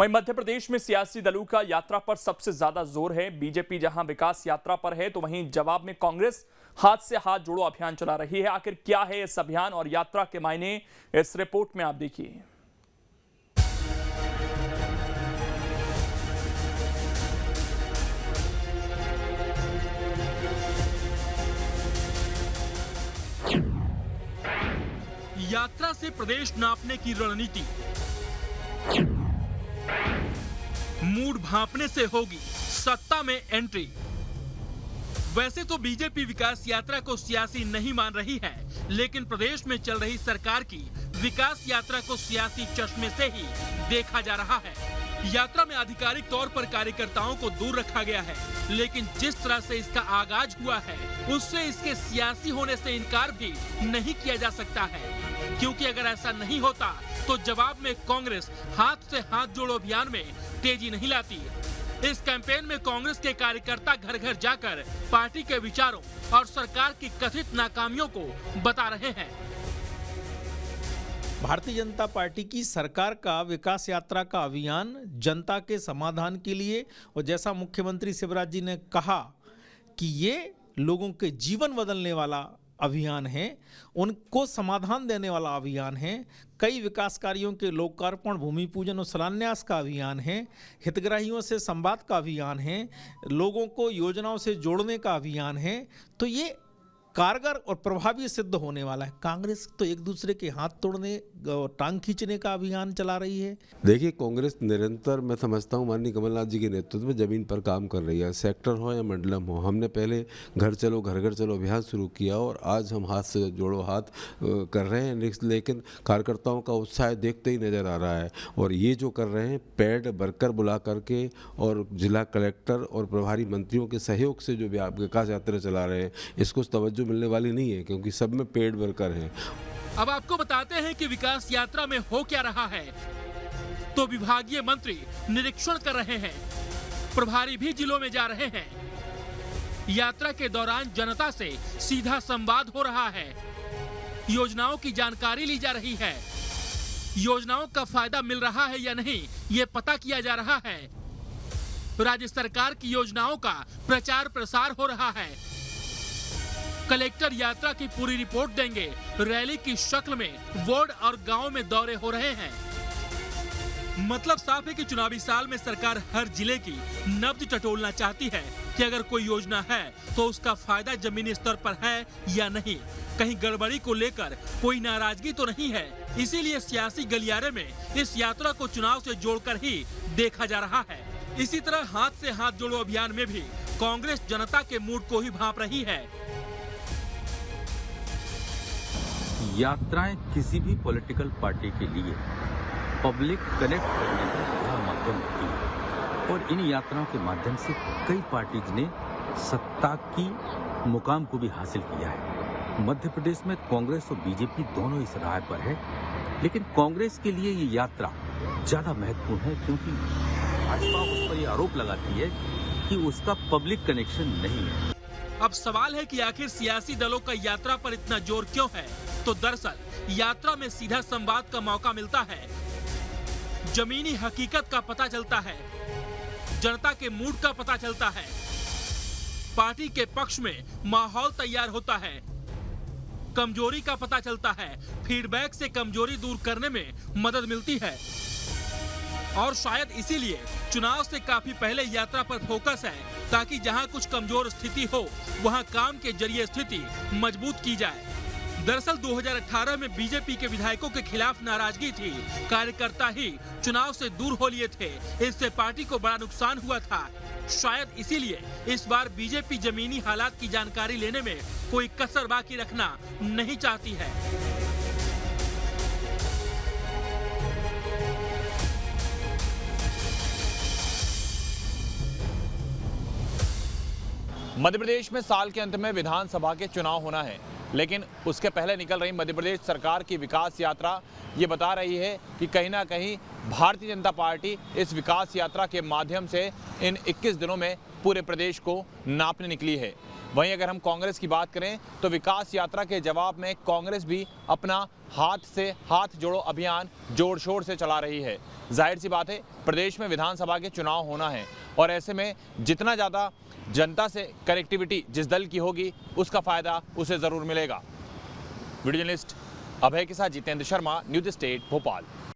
वहीं मध्य प्रदेश में सियासी दलों का यात्रा पर सबसे ज्यादा जोर है। बीजेपी जहां विकास यात्रा पर है तो वहीं जवाब में कांग्रेस हाथ से हाथ जोड़ो अभियान चला रही है। आखिर क्या है इस अभियान और यात्रा के मायने, इस रिपोर्ट में आप देखिए। यात्रा से प्रदेश नापने की रणनीति, मूड भांपने से होगी सत्ता में एंट्री। वैसे तो बीजेपी विकास यात्रा को सियासी नहीं मान रही है, लेकिन प्रदेश में चल रही सरकार की विकास यात्रा को सियासी चश्मे से ही देखा जा रहा है। यात्रा में आधिकारिक तौर पर कार्यकर्ताओं को दूर रखा गया है, लेकिन जिस तरह से इसका आगाज हुआ है उससे इसके सियासी होने से इनकार भी नहीं किया जा सकता है, क्योंकि अगर ऐसा नहीं होता तो जवाब में कांग्रेस हाथ से हाथ जोड़ो अभियान में तेजी नहीं लाती। इस कैंपेन में कांग्रेस के कार्यकर्ता घर घर जाकर पार्टी के विचारों और सरकार की कथित नाकामियों को बता रहे हैं। भारतीय जनता पार्टी की सरकार का विकास यात्रा का अभियान जनता के समाधान के लिए, और जैसा मुख्यमंत्री शिवराज जी ने कहा कि ये लोगों के जीवन बदलने वाला अभियान है, उनको समाधान देने वाला अभियान है। कई विकास कार्यों के लोकार्पण, भूमि पूजन और शिलान्यास का अभियान है। हितग्राहियों से संवाद का अभियान है। लोगों को योजनाओं से जोड़ने का अभियान है। तो ये कारगर और प्रभावी सिद्ध होने वाला है। कांग्रेस तो एक दूसरे के हाथ तोड़ने और टांग खींचने का अभियान चला रही है। देखिए, कांग्रेस निरंतर, मैं समझता हूँ, माननीय कमलनाथ जी के नेतृत्व में जमीन पर काम कर रही है। सेक्टर हो या मंडलम हो, हमने पहले घर चलो घर घर चलो अभियान शुरू किया और आज हम हाथ से जोड़ो हाथ कर रहे हैं, लेकिन कार्यकर्ताओं का उत्साह देखते ही नज़र आ रहा है। और ये जो कर रहे हैं, पेड वर्कर बुला करके और जिला कलेक्टर और प्रभारी मंत्रियों के सहयोग से जो विकास यात्रा चला रहे हैं, इसको तवज्जो मिलने वाली नहीं है, क्योंकि सब में पेड वर्कर हैं। अब आपको बताते हैं कि विकास यात्रा में हो क्या रहा है। तो विभागीय मंत्री निरीक्षण कर रहे हैं, प्रभारी भी जिलों में जा रहे हैं। यात्रा के दौरान जनता से सीधा संवाद हो रहा है। योजनाओं की जानकारी ली जा रही है। योजनाओं का फायदा मिल रहा है या नहीं, ये पता किया जा रहा है। राज्य सरकार की योजनाओं का प्रचार प्रसार हो रहा है। कलेक्टर यात्रा की पूरी रिपोर्ट देंगे। रैली की शक्ल में वार्ड और गांव में दौरे हो रहे हैं। मतलब साफ है कि चुनावी साल में सरकार हर जिले की नब्ज टटोलना चाहती है कि अगर कोई योजना है तो उसका फायदा जमीनी स्तर पर है या नहीं, कहीं गड़बड़ी को लेकर कोई नाराजगी तो नहीं है। इसीलिए सियासी गलियारे में इस यात्रा को चुनाव से जोड़कर ही देखा जा रहा है। इसी तरह हाथ से हाथ जोड़ो अभियान में भी कांग्रेस जनता के मूड को ही भांप रही है। यात्राएं किसी भी पॉलिटिकल पार्टी के लिए पब्लिक कनेक्ट करने का बड़ा माध्यम होती है, और इन यात्राओं के माध्यम से कई पार्टीज ने सत्ता की मुकाम को भी हासिल किया है। मध्य प्रदेश में कांग्रेस और बीजेपी दोनों इस राह पर है, लेकिन कांग्रेस के लिए ये यात्रा ज्यादा महत्वपूर्ण है, क्योंकि भाजपा उस पर ये आरोप लगाती है कि उसका पब्लिक कनेक्शन नहीं है। अब सवाल है कि आखिर सियासी दलों का यात्रा पर इतना जोर क्यों है। तो दरअसल यात्रा में सीधा संवाद का मौका मिलता है, जमीनी हकीकत का पता चलता है, जनता के मूड का पता चलता है, पार्टी के पक्ष में माहौल तैयार होता है, कमजोरी का पता चलता है, फीडबैक से कमजोरी दूर करने में मदद मिलती है। और शायद इसीलिए चुनाव से काफी पहले यात्रा पर फोकस है, ताकि जहां कुछ कमजोर स्थिति हो वहां काम के जरिए स्थिति मजबूत की जाए। दरअसल 2018 में बीजेपी के विधायकों के खिलाफ नाराजगी थी, कार्यकर्ता ही चुनाव से दूर हो लिए थे। इससे पार्टी को बड़ा नुकसान हुआ था। शायद इसीलिए इस बार बीजेपी जमीनी हालात की जानकारी लेने में कोई कसर बाकी रखना नहीं चाहती है। मध्य प्रदेश में साल के अंत में विधानसभा के चुनाव होना है, लेकिन उसके पहले निकल रही मध्य प्रदेश सरकार की विकास यात्रा ये बता रही है कि कहीं ना कहीं भारतीय जनता पार्टी इस विकास यात्रा के माध्यम से इन 21 दिनों में पूरे प्रदेश को नापने निकली है। वहीं अगर हम कांग्रेस की बात करें तो विकास यात्रा के जवाब में कांग्रेस भी अपना हाथ से हाथ जोड़ो अभियान जोर शोर से चला रही है। जाहिर सी बात है, प्रदेश में विधानसभा के चुनाव होना है और ऐसे में जितना ज़्यादा जनता से कनेक्टिविटी जिस दल की होगी उसका फायदा उसे ज़रूर मिलेगा। वीडियो जर्नलिस्ट अभय के साथ जितेंद्र शर्मा, न्यूज़ स्टेट, भोपाल।